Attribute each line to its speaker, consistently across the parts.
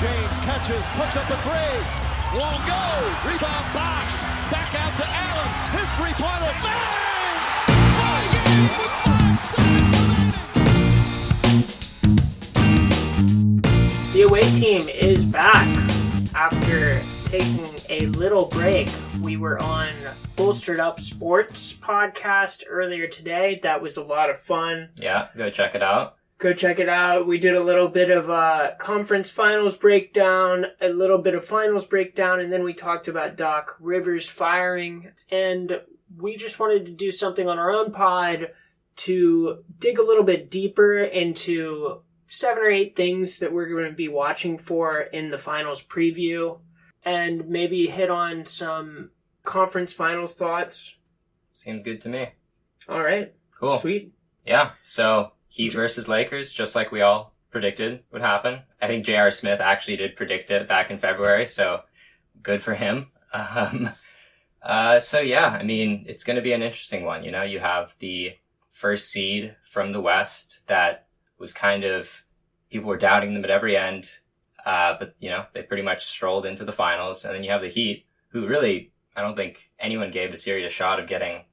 Speaker 1: James catches, puts up a three. Won't go. Rebound Bosh. Back out to Allen. His three-pointer. Bang! Tie game with 5 seconds remaining.
Speaker 2: The away team is back after taking a little break. We were on Bolstered Up Sports podcast earlier today. That was a lot of fun.
Speaker 3: Yeah, go check it out.
Speaker 2: Go check it out. We did a little bit of a conference finals breakdown, a little bit of finals breakdown, and then we talked about Doc Rivers firing. And we just wanted to do something on our own pod to dig a little bit deeper into 7 or 8 things that we're going to be watching for in the finals preview, and maybe hit on some conference finals thoughts.
Speaker 3: Seems good to me.
Speaker 2: All right.
Speaker 3: Cool.
Speaker 2: Sweet.
Speaker 3: Yeah, so Heat versus Lakers, just like we all predicted would happen. I think J.R. Smith actually did predict it back in February, so good for him. So yeah, I mean, it's going to be an interesting one. You know, you have the first seed from the West that was kind of, people were doubting them at every end, but, you know, they pretty much strolled into the finals. And then you have the Heat, who really, I don't think anyone gave the series a shot of getting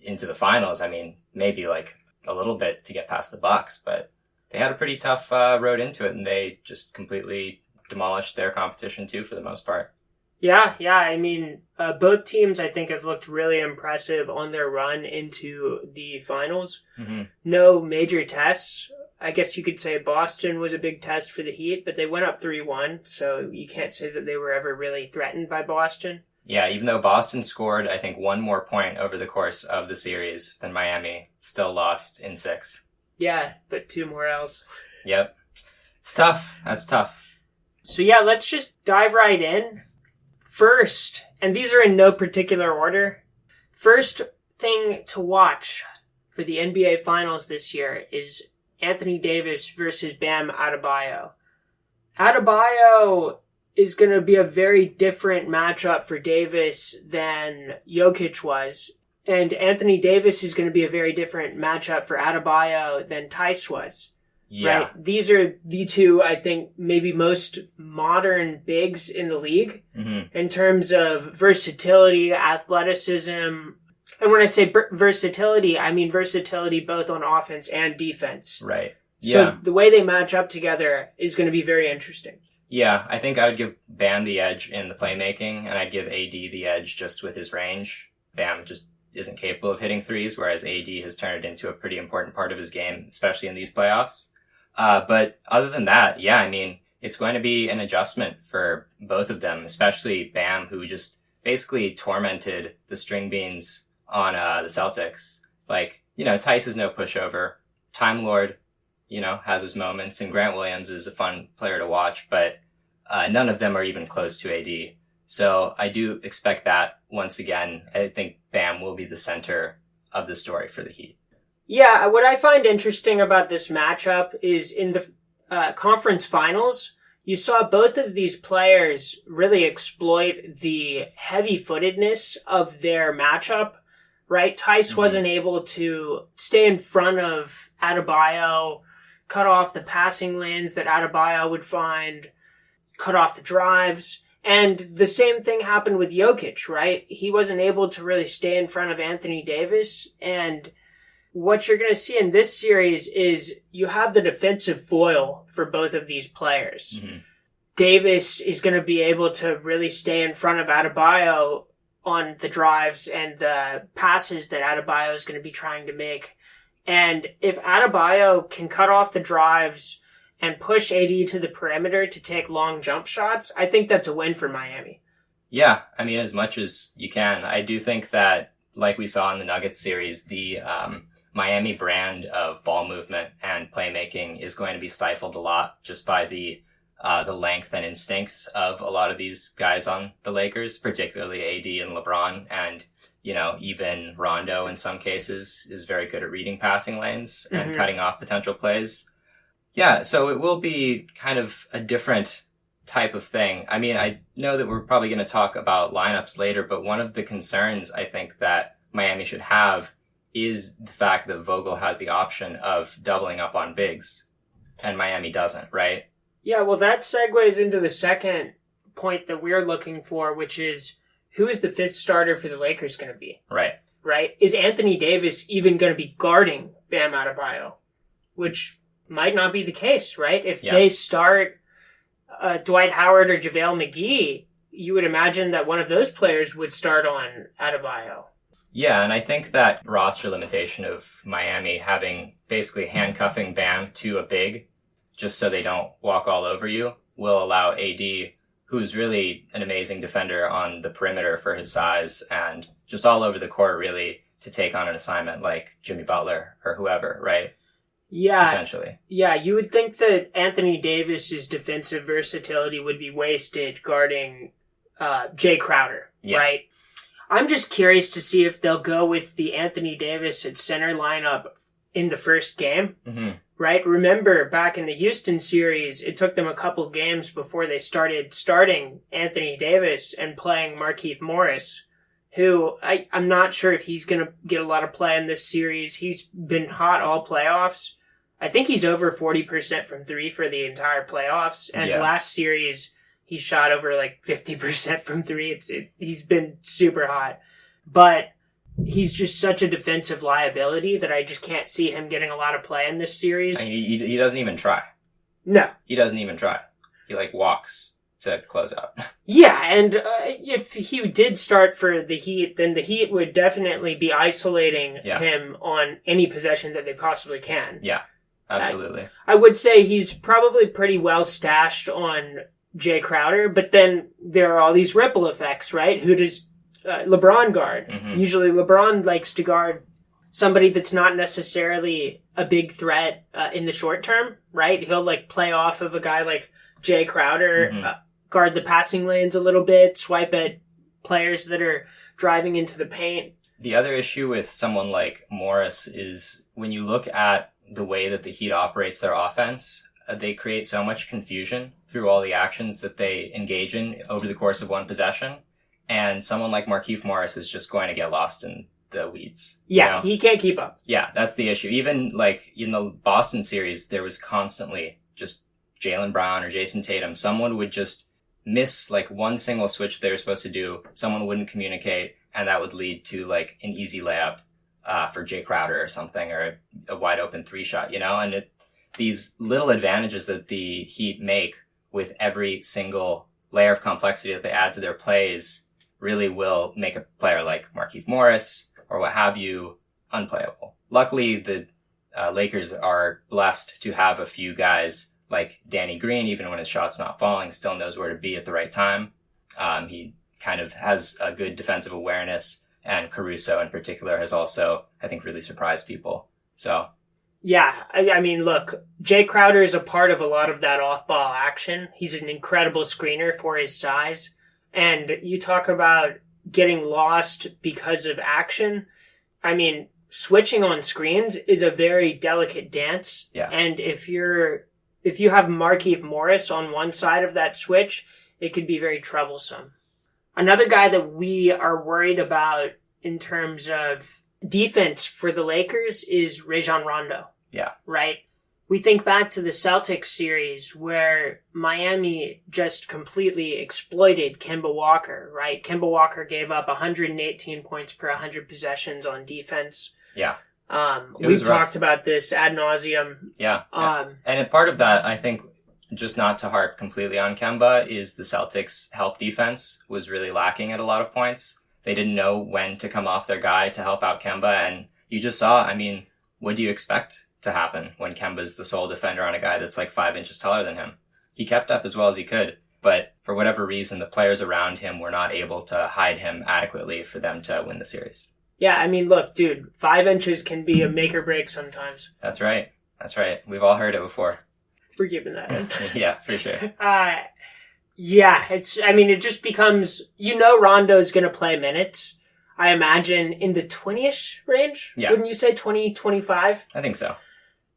Speaker 3: into the finals. I mean, maybe like a little bit to get past the Bucks, but they had a pretty tough road into it, and they just completely demolished their competition too, for the most part.
Speaker 2: Yeah. I mean, both teams, I think, have looked really impressive on their run into the finals. Mm-hmm. No major tests. I guess you could say Boston was a big test for the Heat, but they went up 3-1, so you can't say that they were ever really threatened by Boston.
Speaker 3: Yeah, even though Boston scored, I think, 1 more point over the course of the series than Miami, still lost in 6.
Speaker 2: Yeah, but 2 more L's.
Speaker 3: Yep. It's tough. That's tough.
Speaker 2: So yeah, let's just dive right in. First, and these are in no particular order, first thing to watch for the NBA Finals this year is Anthony Davis versus Bam Adebayo. Adebayo is going to be a very different matchup for Davis than Jokic was. And Anthony Davis is going to be a very different matchup for Adebayo than Tice was.
Speaker 3: Yeah.
Speaker 2: Right? These are the two, I think, maybe most modern bigs in the league in terms of versatility, athleticism. And when I say versatility, I mean versatility both on offense and defense.
Speaker 3: Right. Yeah.
Speaker 2: So the way they match up together is going to be very interesting.
Speaker 3: Yeah, I think I would give Bam the edge in the playmaking, and I'd give AD the edge just with his range. Bam just isn't capable of hitting threes, whereas AD has turned it into a pretty important part of his game, especially in these playoffs. But other than that, yeah, I mean, it's going to be an adjustment for both of them, especially Bam, who just basically tormented the string beans on the Celtics. Like, you know, Tice is no pushover. Time Lord, you know, has his moments, and Grant Williams is a fun player to watch, but none of them are even close to AD. So I do expect that once again. I think Bam will be the center of the story for the Heat.
Speaker 2: Yeah, what I find interesting about this matchup is in the conference finals, you saw both of these players really exploit the heavy-footedness of their matchup, right? Tice wasn't able to stay in front of Adebayo, cut off the passing lanes that Adebayo would find, cut off the drives. And the same thing happened with Jokic, right? He wasn't able to really stay in front of Anthony Davis. And what you're going to see in this series is you have the defensive foil for both of these players. Mm-hmm. Davis is going to be able to really stay in front of Adebayo on the drives and the passes that Adebayo is going to be trying to make. And if Adebayo can cut off the drives and push AD to the perimeter to take long jump shots, I think that's a win for Miami.
Speaker 3: Yeah, I mean, as much as you can. I do think that, like we saw in the Nuggets series, the Miami brand of ball movement and playmaking is going to be stifled a lot just by the length and instincts of a lot of these guys on the Lakers, particularly AD and LeBron, and, you know, even Rondo in some cases is very good at reading passing lanes and cutting off potential plays. Yeah, so it will be kind of a different type of thing. I mean, I know that we're probably going to talk about lineups later, but one of the concerns I think that Miami should have is the fact that Vogel has the option of doubling up on bigs and Miami doesn't, right?
Speaker 2: Yeah, well, that segues into the second point that we're looking for, which is who is the fifth starter for the Lakers going to be?
Speaker 3: Right.
Speaker 2: Right? Is Anthony Davis even going to be guarding Bam Adebayo? Which might not be the case, right? If they start Dwight Howard or JaVale McGee, you would imagine that one of those players would start on Adebayo.
Speaker 3: Yeah, and I think that roster limitation of Miami basically handcuffing Bam to a big just so they don't walk all over you will allow AD, who's really an amazing defender on the perimeter for his size and just all over the court really, to take on an assignment like Jimmy Butler or whoever, right?
Speaker 2: Yeah.
Speaker 3: Potentially.
Speaker 2: Yeah, you would think that Anthony Davis's defensive versatility would be wasted guarding Jay Crowder, right? I'm just curious to see if they'll go with the Anthony Davis at center lineup in the first game, right? Remember, back in the Houston series, it took them a couple games before they started starting Anthony Davis and playing Markieff Morris, who I'm not sure if he's going to get a lot of play in this series. He's been hot all playoffs. I think he's over 40% from three for the entire playoffs. And last series, he shot over like 50% from three. He's been super hot. But he's just such a defensive liability that I just can't see him getting a lot of play in this series.
Speaker 3: I mean, he doesn't even try.
Speaker 2: No.
Speaker 3: He doesn't even try. He walks to close out.
Speaker 2: Yeah, and if he did start for the Heat, then the Heat would definitely be isolating him on any possession that they possibly can.
Speaker 3: Yeah, absolutely.
Speaker 2: I would say he's probably pretty well stashed on Jay Crowder, but then there are all these ripple effects, right? Who does LeBron guard? Usually LeBron likes to guard somebody that's not necessarily a big threat in the short term, right? He'll play off of a guy like Jay Crowder, guard the passing lanes a little bit, swipe at players that are driving into the paint.
Speaker 3: The other issue with someone like Morris is when you look at the way that the Heat operates their offense, they create so much confusion through all the actions that they engage in over the course of one possession. And someone like Markieff Morris is just going to get lost in the weeds.
Speaker 2: Yeah, he can't keep up.
Speaker 3: Yeah, that's the issue. Even in the Boston series, there was constantly just Jaylen Brown or Jason Tatum. Someone would just miss one single switch they were supposed to do. Someone wouldn't communicate, and that would lead to an easy layup for Jay Crowder or something, or a wide open 3-shot, and these little advantages that the Heat make with every single layer of complexity that they add to their plays really will make a player like Markieff Morris or what have you unplayable. Luckily, the Lakers are blessed to have a few guys like Danny Green, even when his shot's not falling, still knows where to be at the right time. He kind of has a good defensive awareness, and Caruso in particular has also, I think, really surprised people. So,
Speaker 2: yeah, I mean, look, Jay Crowder is a part of a lot of that off-ball action. He's an incredible screener for his size. And you talk about getting lost because of action. I mean, switching on screens is a very delicate dance.
Speaker 3: Yeah.
Speaker 2: And if you have Markieff Morris on one side of that switch, it could be very troublesome. Another guy that we are worried about in terms of defense for the Lakers is Rajon Rondo.
Speaker 3: Yeah.
Speaker 2: Right? We think back to the Celtics series where Miami just completely exploited Kemba Walker, right? Kemba Walker gave up 118 points per 100 possessions on defense.
Speaker 3: Yeah.
Speaker 2: We've talked about this ad nauseum.
Speaker 3: Yeah. And a part of that, I think, just not to harp completely on Kemba, is the Celtics' help defense was really lacking at a lot of points. They didn't know when to come off their guy to help out Kemba. And you just saw, what do you expect to happen when Kemba's the sole defender on a guy that's 5 inches taller than him? He kept up as well as he could, but for whatever reason, the players around him were not able to hide him adequately for them to win the series.
Speaker 2: Yeah, look, dude, 5 inches can be a make or break sometimes.
Speaker 3: That's right. We've all heard it before.
Speaker 2: We're keeping that in.
Speaker 3: Yeah, for sure.
Speaker 2: Yeah, it just becomes, Rondo's going to play minutes. I imagine in the 20-ish range?
Speaker 3: Yeah.
Speaker 2: Wouldn't you say 20, 25?
Speaker 3: I think so.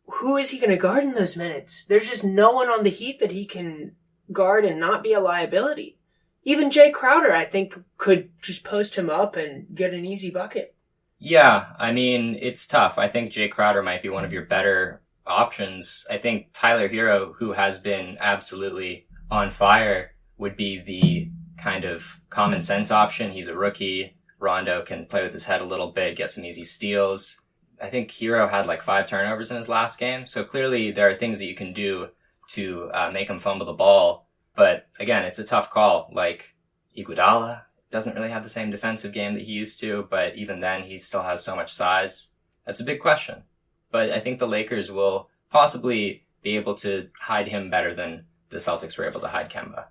Speaker 2: Who is he going to guard in those minutes? There's just no one on the Heat that he can guard and not be a liability. Even Jay Crowder, I think, could just post him up and get an easy bucket.
Speaker 3: Yeah, it's tough. I think Jay Crowder might be one of your better options, I think Tyler Hero, who has been absolutely on fire, would be the kind of common sense option. He's a rookie. Rondo can play with his head a little bit, get some easy steals. I think Hero had like 5 turnovers in his last game. So clearly there are things that you can do to make him fumble the ball. But again, it's a tough call. Like Iguodala doesn't really have the same defensive game that he used to, but even then he still has so much size. That's a big question. But I think the Lakers will possibly be able to hide him better than the Celtics were able to hide Kemba.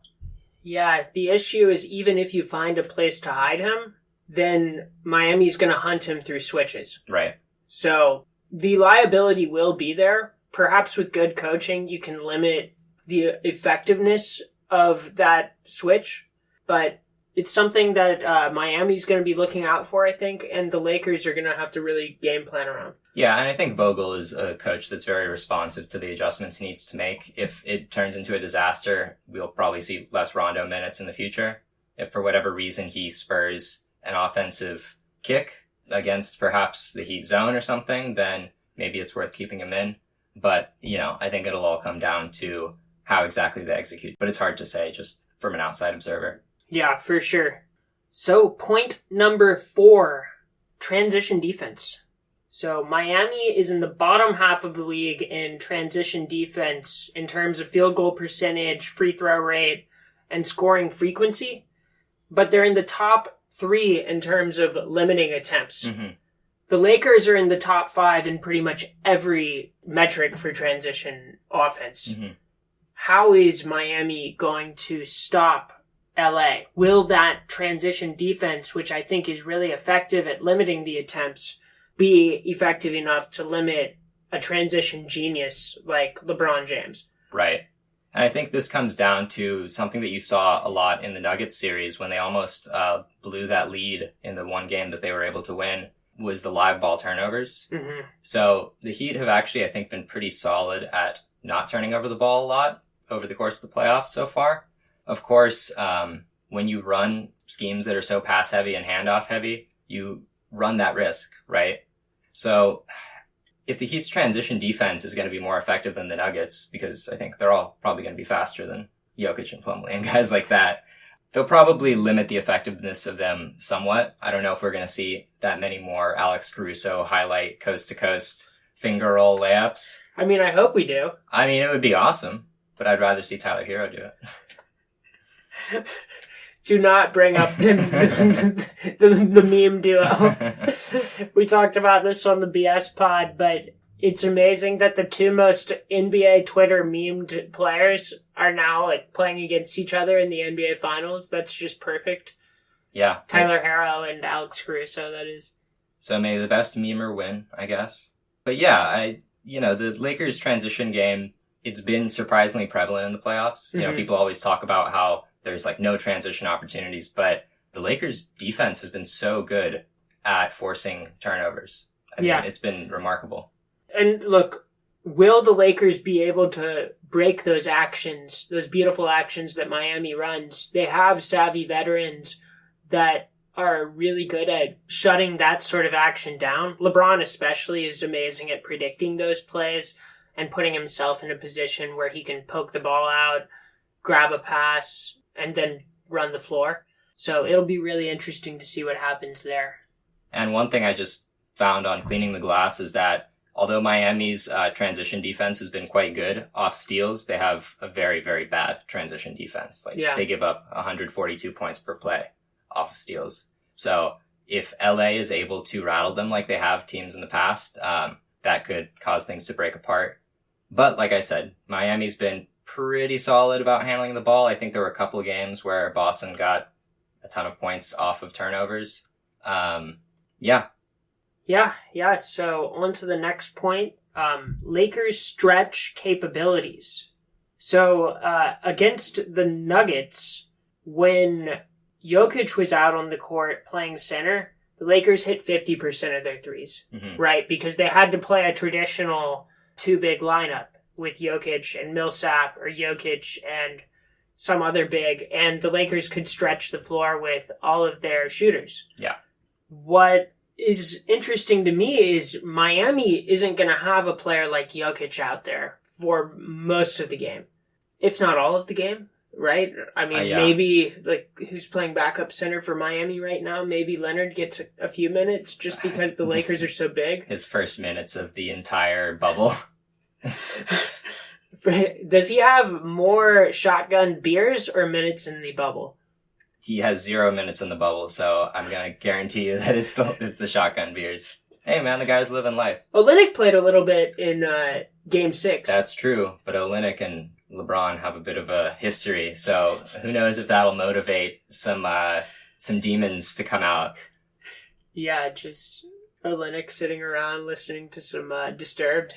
Speaker 2: Yeah, the issue is even if you find a place to hide him, then Miami's going to hunt him through switches.
Speaker 3: Right.
Speaker 2: So the liability will be there. Perhaps with good coaching, you can limit the effectiveness of that switch. But it's something that Miami's going to be looking out for, I think, and the Lakers are going to have to really game plan around.
Speaker 3: Yeah, and I think Vogel is a coach that's very responsive to the adjustments he needs to make. If it turns into a disaster, we'll probably see less Rondo minutes in the future. If for whatever reason he spurs an offensive kick against perhaps the Heat zone or something, then maybe it's worth keeping him in. But, I think it'll all come down to how exactly they execute. But it's hard to say just from an outside observer.
Speaker 2: Yeah, for sure. So point number 4, transition defense. So Miami is in the bottom half of the league in transition defense in terms of field goal percentage, free throw rate, and scoring frequency. But they're in the top 3 in terms of limiting attempts.
Speaker 3: Mm-hmm.
Speaker 2: The Lakers are in the top 5 in pretty much every metric for transition offense.
Speaker 3: Mm-hmm.
Speaker 2: How is Miami going to stop LA? Will that transition defense, which I think is really effective at limiting the attempts, be effective enough to limit a transition genius like LeBron James?
Speaker 3: Right. And I think this comes down to something that you saw a lot in the Nuggets series when they almost blew that lead in the one game that they were able to win, was the live ball turnovers.
Speaker 2: Mm-hmm.
Speaker 3: So the Heat have actually, I think, been pretty solid at not turning over the ball a lot over the course of the playoffs so far. Of course, when you run schemes that are so pass heavy and handoff heavy, you run that risk, right? So if the Heat's transition defense is going to be more effective than the Nuggets, because I think they're all probably going to be faster than Jokic and Plumlee and guys like that, they'll probably limit the effectiveness of them somewhat. I don't know if we're going to see that many more Alex Caruso highlight coast-to-coast finger roll layups.
Speaker 2: I mean, I hope we do.
Speaker 3: I mean, it would be awesome, but I'd rather see Tyler Hero do it.
Speaker 2: Do not bring up the meme duo. We talked about this on the BS pod, but it's amazing that the 2 most NBA Twitter memed players are now playing against each other in the NBA Finals. That's just perfect.
Speaker 3: Yeah.
Speaker 2: Tyler Hero and Alex Caruso, that is.
Speaker 3: So may the best memer win, I guess. But yeah, the Lakers transition game, it's been surprisingly prevalent in the playoffs.
Speaker 2: Mm-hmm.
Speaker 3: People always talk about how there's no transition opportunities, but the Lakers defense has been so good at forcing turnovers. I mean, it's been remarkable.
Speaker 2: And look, will the Lakers be able to break those actions, those beautiful actions that Miami runs? They have savvy veterans that are really good at shutting that sort of action down. LeBron especially is amazing at predicting those plays and putting himself in a position where he can poke the ball out, grab a pass, and then run the floor. So it'll be really interesting to see what happens there.
Speaker 3: And one thing I just found on Cleaning the Glass is that although Miami's transition defense has been quite good off steals, they have a very, very bad transition defense. They give up 142 points per play off of steals. So if LA is able to rattle them like they have teams in the past, that could cause things to break apart. But like I said, Miami's been pretty solid about handling the ball. I think there were a couple of games where Boston got a ton of points off of turnovers. Yeah. So on to the next point. Lakers stretch capabilities. So against the Nuggets, when Jokic was out on the court playing center, the Lakers hit 50% of their threes, right? Because they had to play a traditional 2-big lineup with Jokic and Millsap, or Jokic and some other big, and the Lakers could stretch the floor with all of their shooters. Yeah.
Speaker 2: What is interesting to me is Miami isn't going to have a player like Jokic out there for most of the game, if not all of the game, right? I mean,
Speaker 3: yeah.
Speaker 2: Maybe, like, who's playing backup center for Miami right now? Maybe Leonard gets a few minutes just because the Lakers are so big.
Speaker 3: His first minutes of the entire bubble.
Speaker 2: Does he have more shotgun beers or minutes in the bubble?
Speaker 3: He has 0 minutes in the bubble, so I'm going to guarantee you that it's the shotgun beers. Hey, man, the guy's living life.
Speaker 2: Olynyk played a little bit in Game 6.
Speaker 3: That's true, but Olynyk and LeBron have a bit of a history, so who knows if that'll motivate some demons to come out.
Speaker 2: Yeah, just Olynyk sitting around listening to some Disturbed.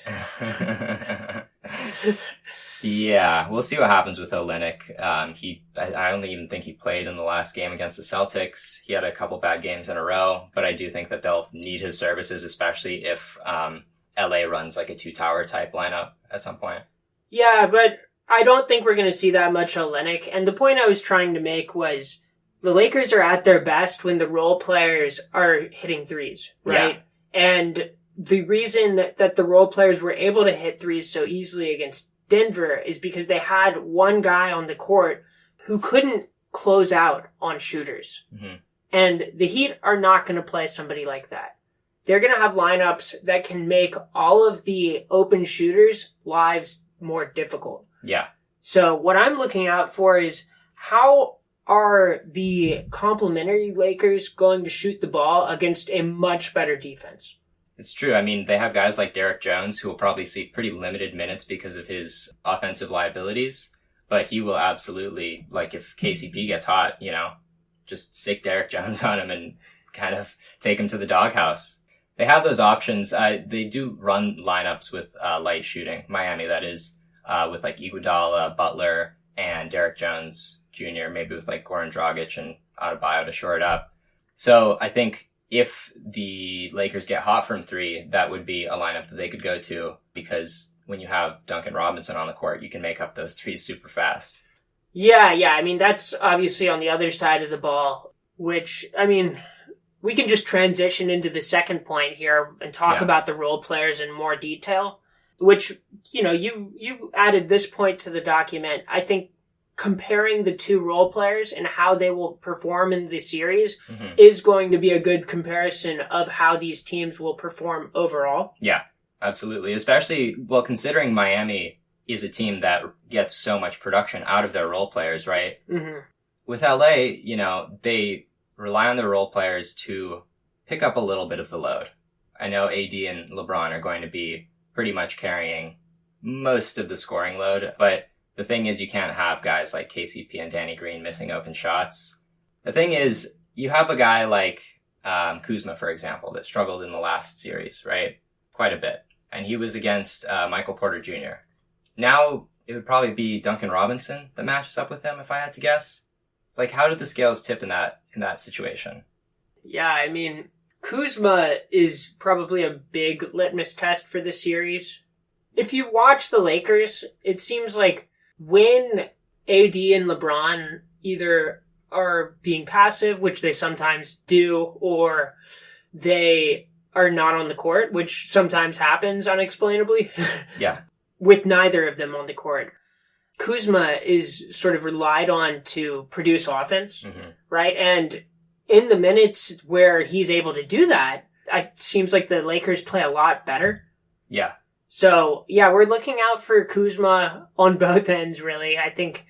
Speaker 3: Yeah, we'll see what happens with Olynyk. I don't even think he played in the last game against the Celtics. He had a couple bad games in a row, but I do think that they'll need his services, especially if LA runs like a two-tower type lineup at some point.
Speaker 2: Yeah, but I don't think we're going to see that much Olynyk. And the point I was trying to make was the Lakers are at their best when the role players are hitting threes, right? Yeah. And the reason that the role players were able to hit threes so easily against Denver is because they had one guy on the court who couldn't close out on shooters. Mm-hmm. And the Heat are not going to play somebody like that. They're going to have lineups that can make all of the open shooters' lives more difficult.
Speaker 3: Yeah.
Speaker 2: So what I'm looking out for is how are the complimentary Lakers going to shoot the ball against a much better defense?
Speaker 3: It's true. I mean, they have guys like Derek Jones who will probably see pretty limited minutes because of his offensive liabilities, but he will absolutely, like if KCP gets hot, just sick Derek Jones on him and kind of take him to the doghouse. They have those options. They do run lineups with light shooting, Miami that is, with like Iguodala, Butler, and Derek Jones Jr., maybe with like Goran Dragic and Adebayo to shore it up. So I think if the Lakers get hot from three, that would be a lineup that they could go to because when you have Duncan Robinson on the court, you can make up those threes super fast.
Speaker 2: Yeah. I mean, that's obviously on the other side of the ball, which, I mean, we can just transition into the second point here and talk about the role players in more detail, which, you added this point to the document. I think comparing the two role players and how they will perform in the series is going to be a good comparison of how these teams will perform overall. Yeah,
Speaker 3: absolutely. Especially, considering Miami is a team that gets so much production out of their role players, right? Mm-hmm. With LA, they rely on their role players to pick up a little bit of the load. I know AD and LeBron are going to be pretty much carrying most of the scoring load, but the thing is, you can't have guys like KCP and Danny Green missing open shots. The thing is, you have a guy like Kuzma, for example, that struggled in the last series, right? Quite a bit. And he was against Michael Porter Jr. Now, it would probably be Duncan Robinson that matches up with him, if I had to guess. Like, how did the scales tip in that situation?
Speaker 2: Yeah, I mean, Kuzma is probably a big litmus test for the series. If you watch the Lakers, it seems like when AD and LeBron either are being passive, which they sometimes do, or they are not on the court, which sometimes happens unexplainably.
Speaker 3: Yeah.
Speaker 2: With neither of them on the court, Kuzma is sort of relied on to produce offense, right? And in the minutes where he's able to do that, it seems like the Lakers play a lot better.
Speaker 3: Yeah.
Speaker 2: So, we're looking out for Kuzma on both ends, really. I think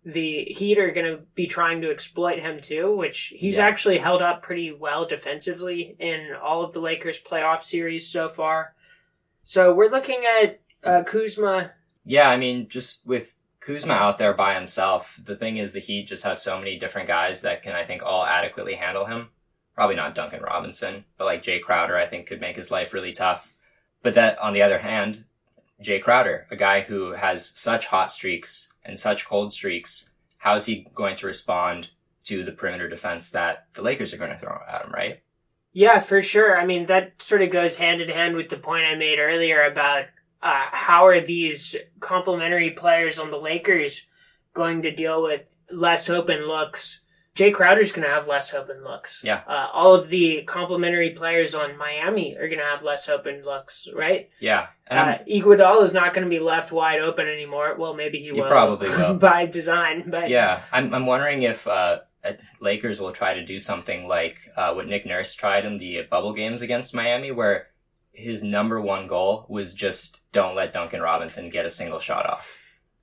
Speaker 2: the Heat are going to be trying to exploit him, too, which he's actually held up pretty well defensively in all of the Lakers' playoff series so far. So, we're looking at Kuzma.
Speaker 3: Yeah, I mean, just with Kuzma out there by himself, the thing is the Heat just have so many different guys that can, I think, all adequately handle him. Probably not Duncan Robinson, but like Jay Crowder, I think, could make his life really tough. But that, on the other hand, Jay Crowder, a guy who has such hot streaks and such cold streaks, how is he going to respond to the perimeter defense that the Lakers are going to throw at him, right?
Speaker 2: Yeah, for sure. I mean, that sort of goes hand in hand with the point I made earlier about how are these complementary players on the Lakers going to deal with less open looks Jay Crowder's going to have less open looks.
Speaker 3: Yeah.
Speaker 2: All of the complementary players on Miami are going to have less open looks, right?
Speaker 3: Yeah.
Speaker 2: Iguodala is not going to be left wide open anymore. Well, maybe he will.
Speaker 3: Probably will.
Speaker 2: By design. But
Speaker 3: yeah. I'm wondering if Lakers will try to do something like what Nick Nurse tried in the bubble games against Miami, where his number one goal was just don't let Duncan Robinson get a single shot off.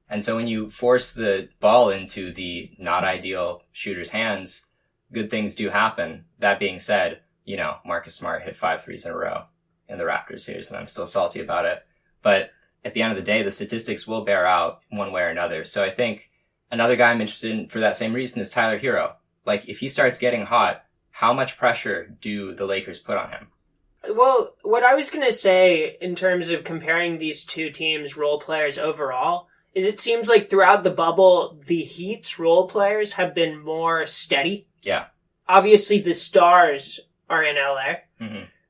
Speaker 3: And so when you force the ball into the not ideal shooter's hands, good things do happen. That being said, Marcus Smart hit 5 threes in a row in the Raptors series, and I'm still salty about it. But at the end of the day, the statistics will bear out one way or another. So I think another guy I'm interested in for that same reason is Tyler Hero. Like, if he starts getting hot, how much pressure do the Lakers put on him?
Speaker 2: Well, what I was going to say in terms of comparing these two teams' role players overall is it seems like throughout the bubble, the Heat's role players have been more steady.
Speaker 3: Yeah.
Speaker 2: Obviously, the stars are in LA,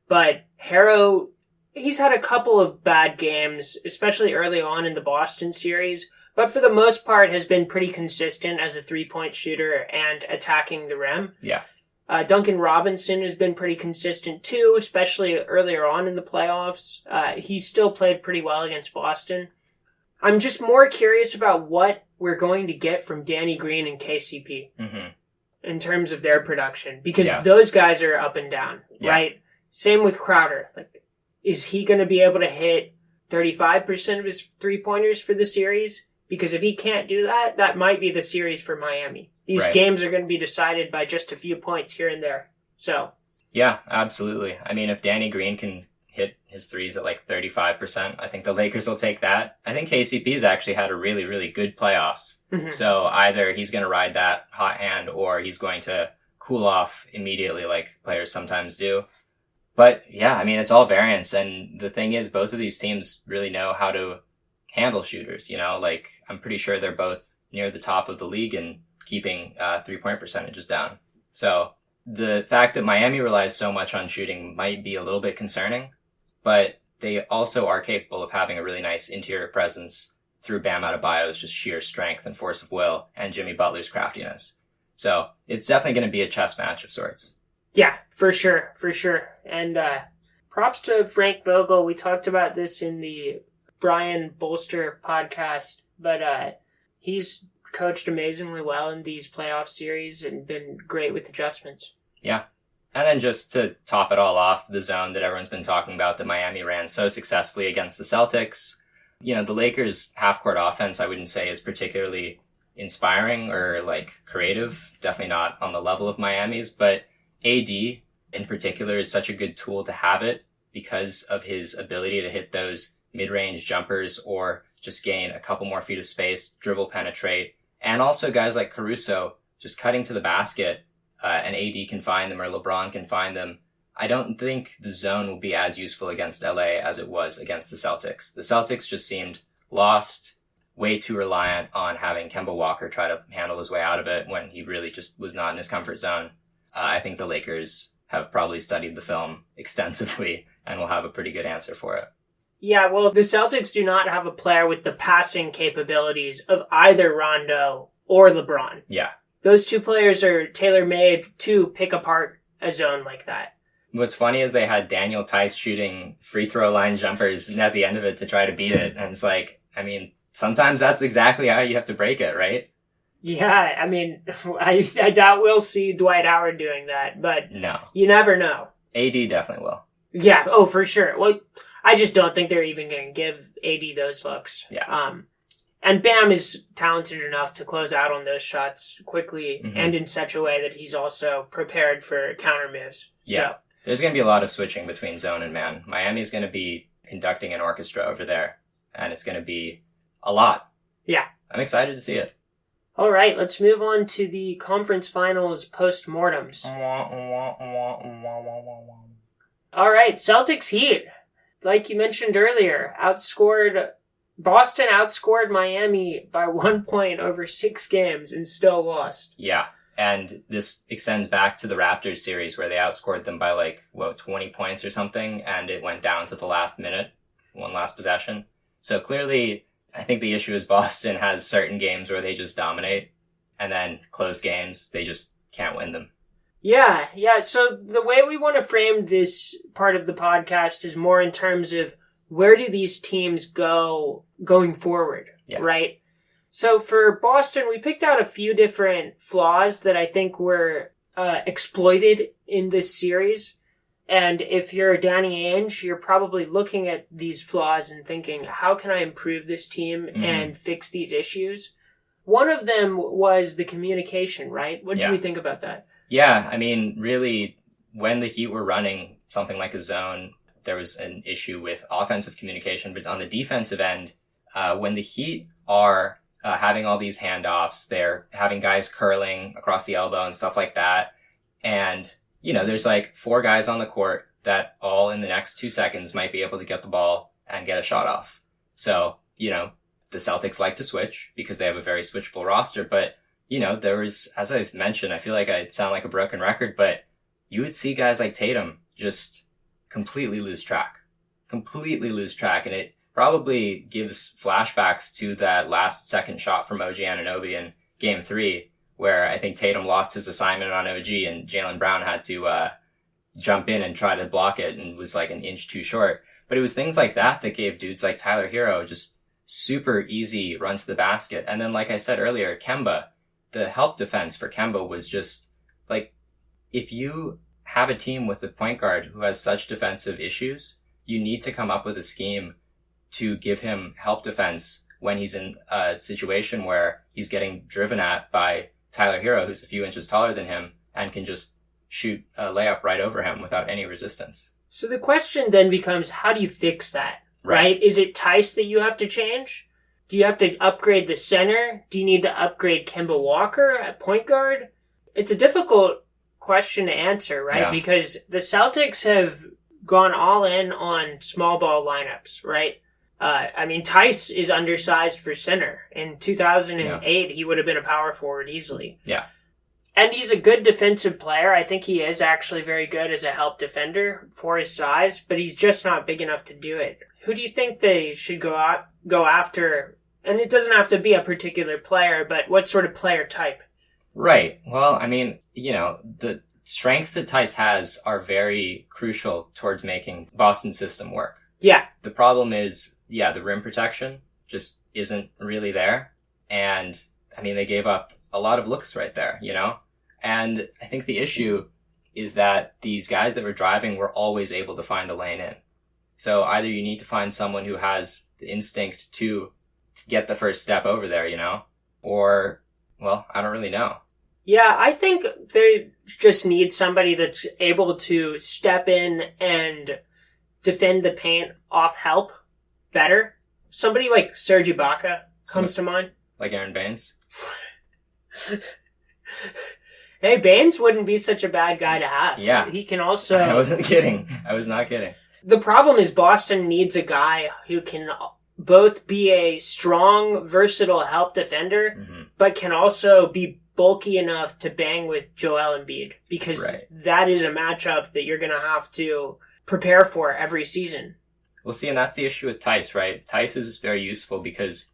Speaker 2: but Harrow, he's had a couple of bad games, especially early on in the Boston series, but for the most part has been pretty consistent as a three-point shooter and attacking the rim.
Speaker 3: Yeah.
Speaker 2: Duncan Robinson has been pretty consistent too, especially earlier on in the playoffs. He still played pretty well against Boston. I'm just more curious about what we're going to get from Danny Green and KCP in terms of their production, because those guys are up and down, right? Same with Crowder. Like, is he going to be able to hit 35% of his three-pointers for the series? Because if he can't do that, that might be the series for Miami. These games are going to be decided by just a few points here and there. So,
Speaker 3: yeah, absolutely. I mean, if Danny Green can hit his threes at like 35%, I think the Lakers will take that. I think KCP's actually had a really, really good playoffs. So either he's going to ride that hot hand or he's going to cool off immediately like players sometimes do. But yeah, I mean, it's all variance. And the thing is, both of these teams really know how to handle shooters, like I'm pretty sure they're both near the top of the league in keeping 3-point percentages down. So the fact that Miami relies so much on shooting might be a little bit concerning, but they also are capable of having a really nice interior presence through Bam Adebayo's just sheer strength and force of will and Jimmy Butler's craftiness. So it's definitely going to be a chess match of sorts.
Speaker 2: Yeah, for sure. And props to Frank Vogel. We talked about this in the Brian Bolster podcast, but he's coached amazingly well in these playoff series and been great with adjustments.
Speaker 3: Yeah. And then just to top it all off, the zone that everyone's been talking about that Miami ran so successfully against the Celtics. The Lakers' half-court offense, I wouldn't say is particularly inspiring or like creative. Definitely not on the level of Miami's, but AD in particular is such a good tool to have it because of his ability to hit those mid-range jumpers or just gain a couple more feet of space, dribble penetrate. And also guys like Caruso just cutting to the basket, and AD can find them or LeBron can find them. I don't think the zone will be as useful against LA as it was against the Celtics. The Celtics just seemed lost, way too reliant on having Kemba Walker try to handle his way out of it when he really just was not in his comfort zone. I think the Lakers have probably studied the film extensively and will have a pretty good answer for it.
Speaker 2: Yeah, well, the Celtics do not have a player with the passing capabilities of either Rondo or LeBron.
Speaker 3: Yeah.
Speaker 2: Those two players are tailor-made to pick apart a zone like that.
Speaker 3: What's funny is they had Daniel Tice shooting free throw line jumpers at the end of it to try to beat it. And it's like, I mean, sometimes that's exactly how you have to break it, right?
Speaker 2: Yeah, I mean, I doubt we'll see Dwight Howard doing that, but
Speaker 3: no,
Speaker 2: you never know.
Speaker 3: AD definitely will.
Speaker 2: Yeah, oh, for sure. Well, I just don't think they're even going to give AD those looks.
Speaker 3: Yeah.
Speaker 2: And Bam is talented enough to close out on those shots quickly and in such a way that he's also prepared for counter moves.
Speaker 3: Yeah.
Speaker 2: So.
Speaker 3: There's going to be a lot of switching between zone and man. Miami's going to be conducting an orchestra over there, and it's going to be a lot.
Speaker 2: Yeah.
Speaker 3: I'm excited to see it.
Speaker 2: All right, let's move on to the conference finals postmortems. All right, Celtics Heat. Like you mentioned earlier, Boston outscored Miami by 1 point over 6 games and still lost.
Speaker 3: Yeah, and this extends back to the Raptors series where they outscored them by 20 points or something, and it went down to the last minute, one last possession. So clearly, I think the issue is Boston has certain games where they just dominate, and then close games, they just can't win them.
Speaker 2: Yeah. So the way we want to frame this part of the podcast is more in terms of where do these teams go going forward, right? So for Boston, we picked out a few different flaws that I think were exploited in this series. And if you're Danny Ainge, you're probably looking at these flaws and thinking, how can I improve this team and fix these issues? One of them was the communication, right? What did you think about that?
Speaker 3: Yeah, I mean, really, when the Heat were running something like a zone, there was an issue with offensive communication. But on the defensive end, when the Heat are having all these handoffs, they're having guys curling across the elbow and stuff like that. And, you know, there's like 4 guys on the court that all in the next 2 seconds might be able to get the ball and get a shot off. So, you know, the Celtics like to switch because they have a very switchable roster. But, you know, there was, as I've mentioned, I feel like I sound like a broken record, but you would see guys like Tatum just completely lose track. And it probably gives flashbacks to that last second shot from OG Anunoby in Game 3, where I think Tatum lost his assignment on OG and Jaylen Brown had to jump in and try to block it and was like an inch too short. But it was things like that that gave dudes like Tyler Hero just super easy runs to the basket. And then, like I said earlier, Kemba, the help defense for Kemba was just like, if you have a team with a point guard who has such defensive issues, you need to come up with a scheme to give him help defense when he's in a situation where he's getting driven at by Tyler Hero, who's a few inches taller than him and can just shoot a layup right over him without any resistance.
Speaker 2: So the question then becomes, how do you fix that? Right? Is it Tice that you have to change? Do you have to upgrade the center? Do you need to upgrade Kemba Walker at point guard? It's a difficult question to answer, right? Yeah. Because the Celtics have gone all in on small ball lineups, right? I mean, Tice is undersized for center. In 2008, he would have been a power forward easily.
Speaker 3: Yeah.
Speaker 2: And he's a good defensive player. I think he is actually very good as a help defender for his size, but he's just not big enough to do it. Who do you think they should go after? And it doesn't have to be a particular player, but what sort of player type?
Speaker 3: Right. Well, I mean, you know, the strengths that Tice has are very crucial towards making Boston's system work.
Speaker 2: Yeah.
Speaker 3: The problem is, the rim protection just isn't really there. And, I mean, they gave up a lot of looks right there, you know? And I think the issue is that these guys that were driving were always able to find a lane in. So either you need to find someone who has the instinct to get the first step over there, you know? Or, well, I don't really know.
Speaker 2: Yeah, I think they just need somebody that's able to step in and defend the paint off help better. Somebody like Serge Ibaka comes to mind.
Speaker 3: Like Aaron Baines?
Speaker 2: Hey, Baines wouldn't be such a bad guy to have.
Speaker 3: Yeah.
Speaker 2: He can also...
Speaker 3: I wasn't kidding. I was not kidding.
Speaker 2: The problem is Boston needs a guy who can both be a strong, versatile help defender, but can also be bulky enough to bang with Joel Embiid, because that is a matchup that you're going to have to prepare for every season.
Speaker 3: Well, see, and that's the issue with Tice, right? Tice is very useful because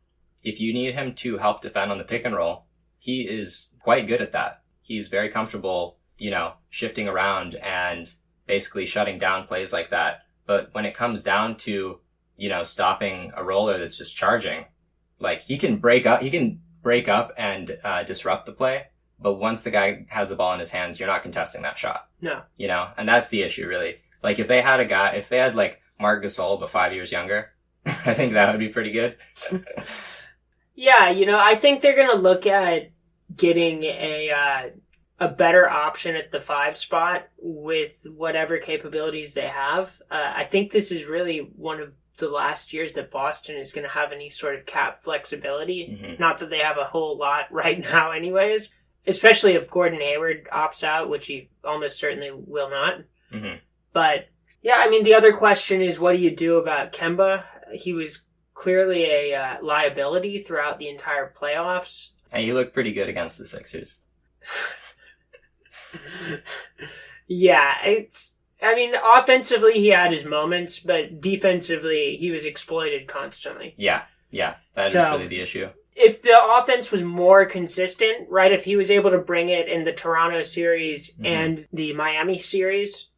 Speaker 3: if you need him to help defend on the pick and roll, he is quite good at that. He's very comfortable, you know, shifting around and basically shutting down plays like that. But when it comes down to, you know, stopping a roller that's just charging, like he can break up and disrupt the play. But once the guy has the ball in his hands, you're not contesting that shot.
Speaker 2: No.
Speaker 3: You know, and that's the issue, really. Like if they had like Marc Gasol, but 5 years younger, I think that would be pretty good.
Speaker 2: Yeah, you know, I think they're going to look at getting a better option at the 5 spot with whatever capabilities they have. I think this is really one of the last years that Boston is going to have any sort of cap flexibility. Not that they have a whole lot right now anyways, especially if Gordon Hayward opts out, which he almost certainly will not. But yeah, I mean, the other question is, what do you do about Kemba? He was clearly a liability throughout the entire playoffs.
Speaker 3: And he looked pretty good against the Sixers.
Speaker 2: Yeah, I mean, offensively he had his moments, but defensively he was exploited constantly.
Speaker 3: Yeah, that is really the issue.
Speaker 2: if the offense was more consistent, right, if he was able to bring it in the Toronto series and the Miami series,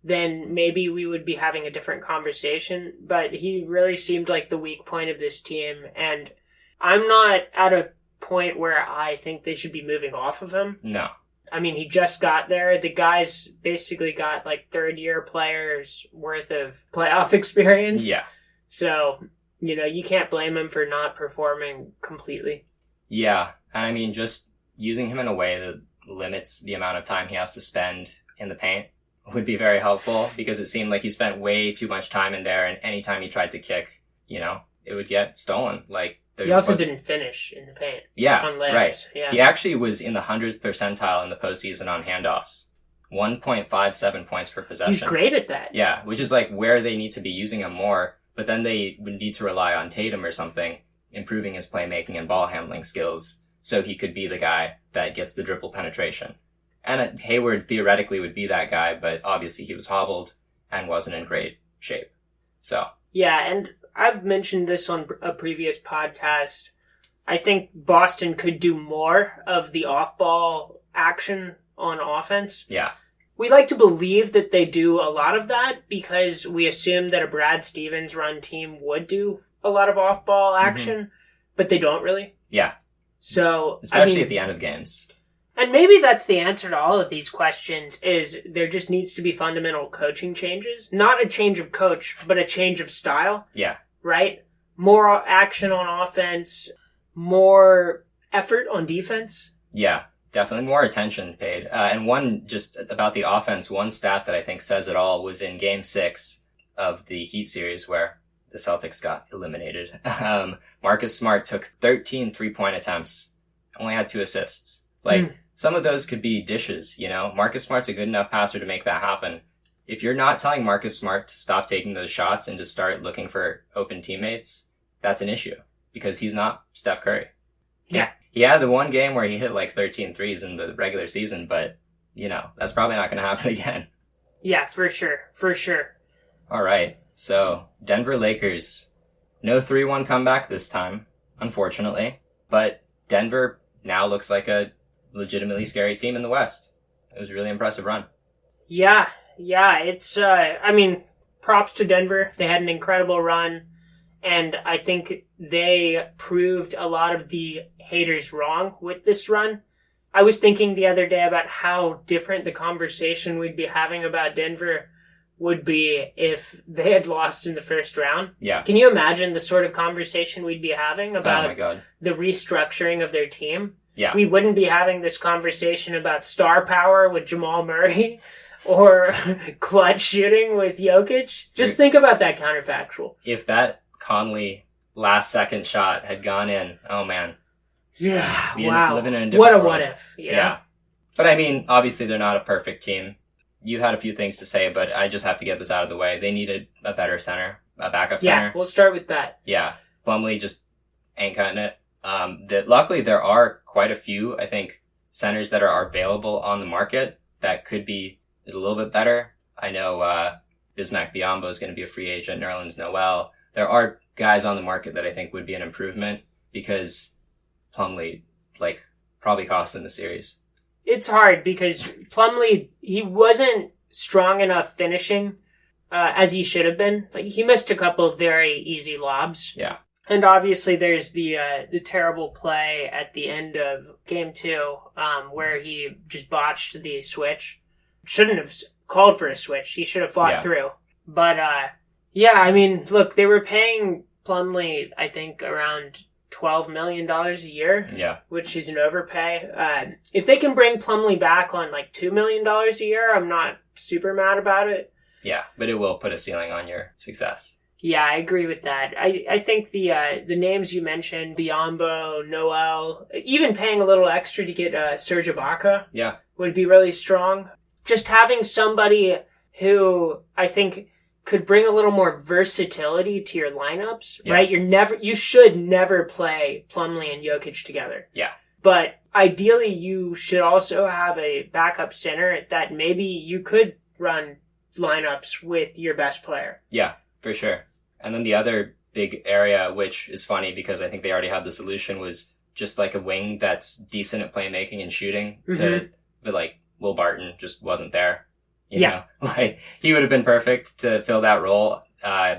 Speaker 2: then maybe we would be having a different conversation. But he really seemed like the weak point of this team, and I'm not at a point where I think they should be moving off of him.
Speaker 3: No.
Speaker 2: I mean, he just got there. The guy's basically got like third-year players worth of playoff experience.
Speaker 3: Yeah.
Speaker 2: So, you can't blame him for not performing completely.
Speaker 3: Yeah. And I mean, just using him in a way that limits the amount of time he has to spend in the paint would be very helpful, because it seemed like he spent way too much time in there, and anytime he tried to kick, it would get stolen. Like,
Speaker 2: he also didn't finish in the paint.
Speaker 3: Yeah,
Speaker 2: on layups.
Speaker 3: right.
Speaker 2: Yeah.
Speaker 3: He actually was in the 100th percentile in the postseason on handoffs. 1.57 points per possession.
Speaker 2: He's great at that.
Speaker 3: Yeah, which is like where they need to be using him more, but then they would need to rely on Tatum or something, improving his playmaking and ball handling skills, so he could be the guy that gets the dribble penetration. And Hayward theoretically would be that guy, but obviously he was hobbled and wasn't in great shape. So.
Speaker 2: Yeah, and I've mentioned this on a previous podcast. I think Boston could do more of the off-ball action on offense.
Speaker 3: Yeah.
Speaker 2: We like to believe that they do a lot of that because we assume that a Brad Stevens run team would do a lot of off-ball action, but they don't really.
Speaker 3: Yeah.
Speaker 2: So,
Speaker 3: especially at the end of games.
Speaker 2: And maybe that's the answer to all of these questions, is there just needs to be fundamental coaching changes. Not a change of coach, but a change of style.
Speaker 3: Yeah.
Speaker 2: Right? More action on offense, more effort on defense.
Speaker 3: Yeah, definitely more attention paid. And one, just about the offense, one stat that I think says it all was in Game 6 of the Heat series where the Celtics got eliminated. Marcus Smart took 13 three-point attempts, only had 2 assists. Like, some of those could be dishes, Marcus Smart's a good enough passer to make that happen. If you're not telling Marcus Smart to stop taking those shots and to start looking for open teammates, that's an issue, because he's not Steph Curry.
Speaker 2: Yeah.
Speaker 3: He had the one game where he hit like 13 threes in the regular season, but, that's probably not going to happen again.
Speaker 2: Yeah, for sure. For sure.
Speaker 3: All right. So, Denver Lakers. No 3-1 comeback this time, unfortunately. But Denver now looks like a legitimately scary team in the West. It was a really impressive run.
Speaker 2: Yeah, it's, props to Denver. They had an incredible run, and I think they proved a lot of the haters wrong with this run. I was thinking the other day about how different the conversation we'd be having about Denver would be if they had lost in the first round.
Speaker 3: Yeah.
Speaker 2: Can you imagine the sort of conversation we'd be having about the restructuring of their team?
Speaker 3: Yeah.
Speaker 2: We wouldn't be having this conversation about star power with Jamal Murray or clutch shooting with Jokic. Just think about that counterfactual.
Speaker 3: If that Conley last second shot had gone in, oh man.
Speaker 2: Yeah,
Speaker 3: wow. Living in a different
Speaker 2: what a
Speaker 3: world.
Speaker 2: what if. Yeah.
Speaker 3: But obviously they're not a perfect team. You had a few things to say, but I just have to get this out of the way. They needed a better center, a backup center.
Speaker 2: Yeah, we'll start with that.
Speaker 3: Yeah. Plumlee just ain't cutting it. Luckily there are quite a few, I think, centers that are available on the market that could be a little bit better. I know, Bismack Biyombo is going to be a free agent, Nerlens Noel. There are guys on the market that I think would be an improvement, because Plumlee, probably cost them the series.
Speaker 2: It's hard because Plumlee, he wasn't strong enough finishing as he should have been. He missed a couple of very easy lobs.
Speaker 3: Yeah.
Speaker 2: And obviously there's the terrible play at the end of Game 2 where he just botched the switch. Shouldn't have called for a switch. He should have fought through. But, look, they were paying Plumlee, I think, around $12 million a year, which is an overpay. If they can bring Plumlee back on $2 million a year, I'm not super mad about it.
Speaker 3: Yeah, but it will put a ceiling on your success.
Speaker 2: Yeah, I agree with that. I think the names you mentioned, Biyombo, Noel, even paying a little extra to get Serge Ibaka would be really strong. Just having somebody who I think could bring a little more versatility to your lineups, right? You should never play Plumlee and Jokic together.
Speaker 3: Yeah.
Speaker 2: But ideally you should also have a backup center that maybe you could run lineups with your best player.
Speaker 3: Yeah, for sure. And then the other big area, which is funny because I think they already had the solution, was just like a wing that's decent at playmaking and shooting. But like Will Barton just wasn't there. You know? Like he would have been perfect to fill that role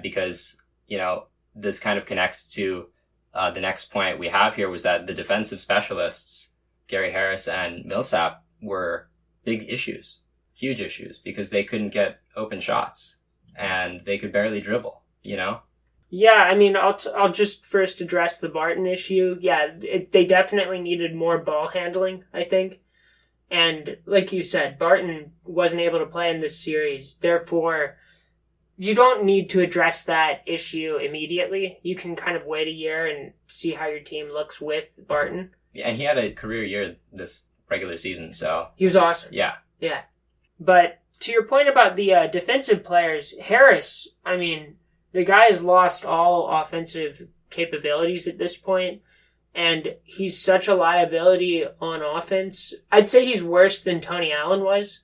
Speaker 3: because, you know, this kind of connects to the next point we have here, was that the defensive specialists, Gary Harris and Millsap, were big issues, huge issues, because they couldn't get open shots and they could barely dribble, you know?
Speaker 2: Yeah, I mean, I'll just first address the Barton issue. Yeah, they definitely needed more ball handling, I think. And like you said, Barton wasn't able to play in this series. Therefore, you don't need to address that issue immediately. You can kind of wait a year and see how your team looks with Barton.
Speaker 3: Yeah, and he had a career year this regular season, so...
Speaker 2: He was awesome.
Speaker 3: Yeah.
Speaker 2: Yeah. But to your point about the defensive players, Harris, I mean, the guy has lost all offensive capabilities at this point. And he's such a liability on offense. I'd say he's worse than Tony Allen was,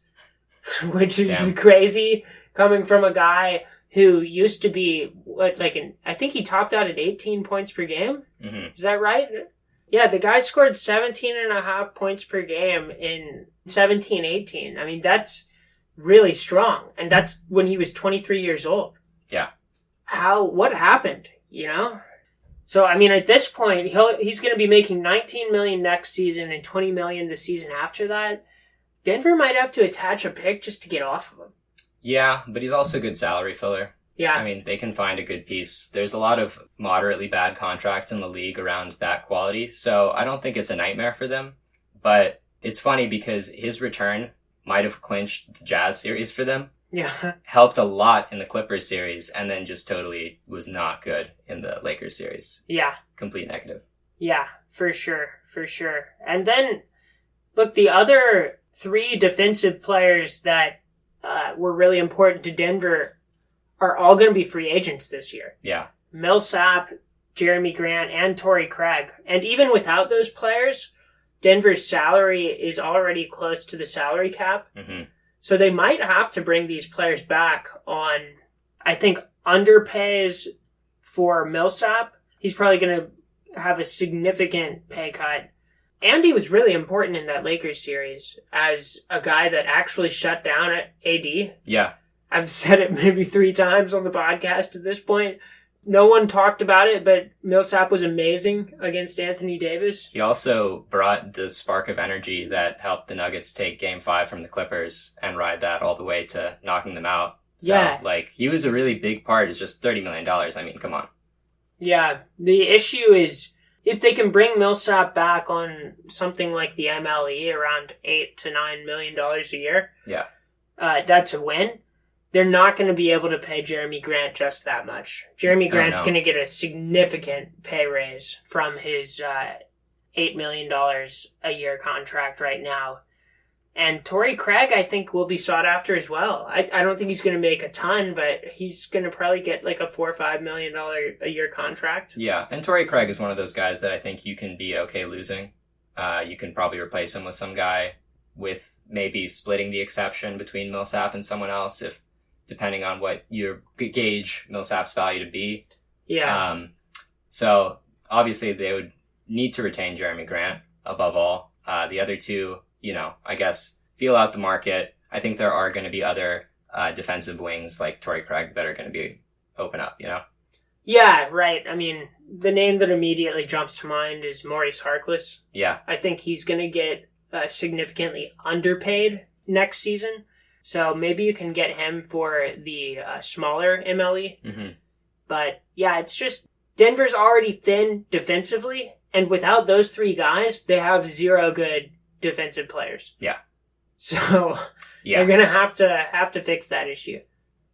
Speaker 2: which is crazy coming from a guy who used to be I think he topped out at 18 points per game.
Speaker 3: Mm-hmm.
Speaker 2: Is that right? Yeah, the guy scored 17.5 points per game in 17-18. I mean, that's really strong. And that's when he was 23 years old.
Speaker 3: Yeah.
Speaker 2: What happened, you know? So, I mean, at this point, he's going to be making $19 million next season and $20 million the season after that. Denver might have to attach a pick just to get off of him.
Speaker 3: Yeah, but he's also a good salary filler.
Speaker 2: Yeah.
Speaker 3: I mean, they can find a good piece. There's a lot of moderately bad contracts in the league around that quality, so I don't think it's a nightmare for them. But it's funny because his return might have clinched the Jazz series for them.
Speaker 2: Yeah.
Speaker 3: Helped a lot in the Clippers series, and then just totally was not good in the Lakers series.
Speaker 2: Yeah.
Speaker 3: Complete negative.
Speaker 2: Yeah, for sure. For sure. And then, look, the other three defensive players that were really important to Denver are all going to be free agents this year.
Speaker 3: Yeah.
Speaker 2: Millsap, Jerami Grant, and Torrey Craig. And even without those players, Denver's salary is already close to the salary cap.
Speaker 3: Mm-hmm.
Speaker 2: So they might have to bring these players back on, I think, underpays for Millsap. He's probably going to have a significant pay cut. And he was really important in that Lakers series as a guy that actually shut down AD.
Speaker 3: Yeah.
Speaker 2: I've said it maybe 3 times on the podcast at this point. No one talked about it, but Millsap was amazing against Anthony Davis.
Speaker 3: He also brought the spark of energy that helped the Nuggets take Game 5 from the Clippers and ride that all the way to knocking them out. So,
Speaker 2: yeah.
Speaker 3: like, he was a really big part. It's just $30 million. I mean, come on.
Speaker 2: Yeah. The issue is, if they can bring Millsap back on something like the MLE, around $8 to $9 million a year,
Speaker 3: yeah,
Speaker 2: that's a win. They're not going to be able to pay Jerami Grant just that much. Jerami Grant's going to get a significant pay raise from his $8 million a year contract right now. And Torrey Craig, I think, will be sought after as well. I don't think he's going to make a ton, but he's going to probably get like a $4 or $5 million a year contract.
Speaker 3: Yeah, and Torrey Craig is one of those guys that I think you can be okay losing. You can probably replace him with some guy, with maybe splitting the exception between Millsap and someone else, if depending on what you gauge Millsap's value to be.
Speaker 2: Yeah.
Speaker 3: So obviously they would need to retain Jerami Grant above all. The other two, you know, I guess feel out the market. I think there are going to be other defensive wings like Torrey Craig that are going to be open up, you know?
Speaker 2: Yeah, right. I mean, the name that immediately jumps to mind is Maurice Harkless.
Speaker 3: Yeah.
Speaker 2: I think he's going to get significantly underpaid next season. So maybe you can get him for the smaller MLE.
Speaker 3: Mm-hmm.
Speaker 2: But yeah, it's just Denver's already thin defensively. And without those three guys, they have 0 good defensive players.
Speaker 3: Yeah.
Speaker 2: So
Speaker 3: yeah,
Speaker 2: they're going to have to fix that issue.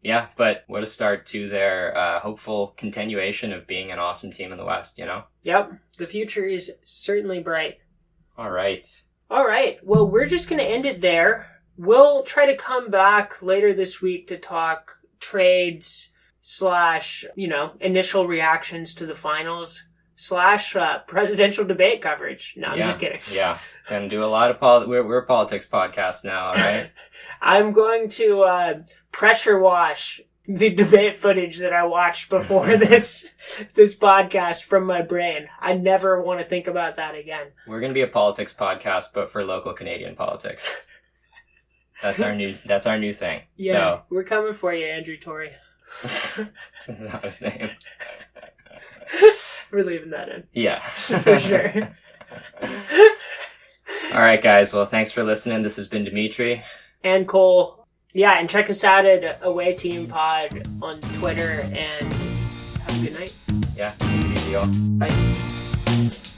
Speaker 3: Yeah, but what a start to their hopeful continuation of being an awesome team in the West, you know?
Speaker 2: Yep. The future is certainly bright.
Speaker 3: All right.
Speaker 2: Well, we're just going to end it there. We'll try to come back later this week to talk trades / initial reactions to the finals / presidential debate coverage. No, I'm just kidding.
Speaker 3: Yeah. Gonna do a lot of we're a politics podcast now, all right?
Speaker 2: I'm going to pressure wash the debate footage that I watched before this podcast from my brain. I never want to think about that again.
Speaker 3: We're going to be a politics podcast, but for local Canadian politics. That's our new thing.
Speaker 2: Yeah,
Speaker 3: so,
Speaker 2: we're coming for you, Andrew Torrey.
Speaker 3: That's not his name.
Speaker 2: We're leaving that in.
Speaker 3: Yeah.
Speaker 2: For sure.
Speaker 3: All right, guys. Well, thanks for listening. This has been Dmitri.
Speaker 2: And Cole. Yeah, and check us out at Away Team Pod on Twitter, and have a good night.
Speaker 3: Yeah, take it easy, y'all.
Speaker 2: Bye.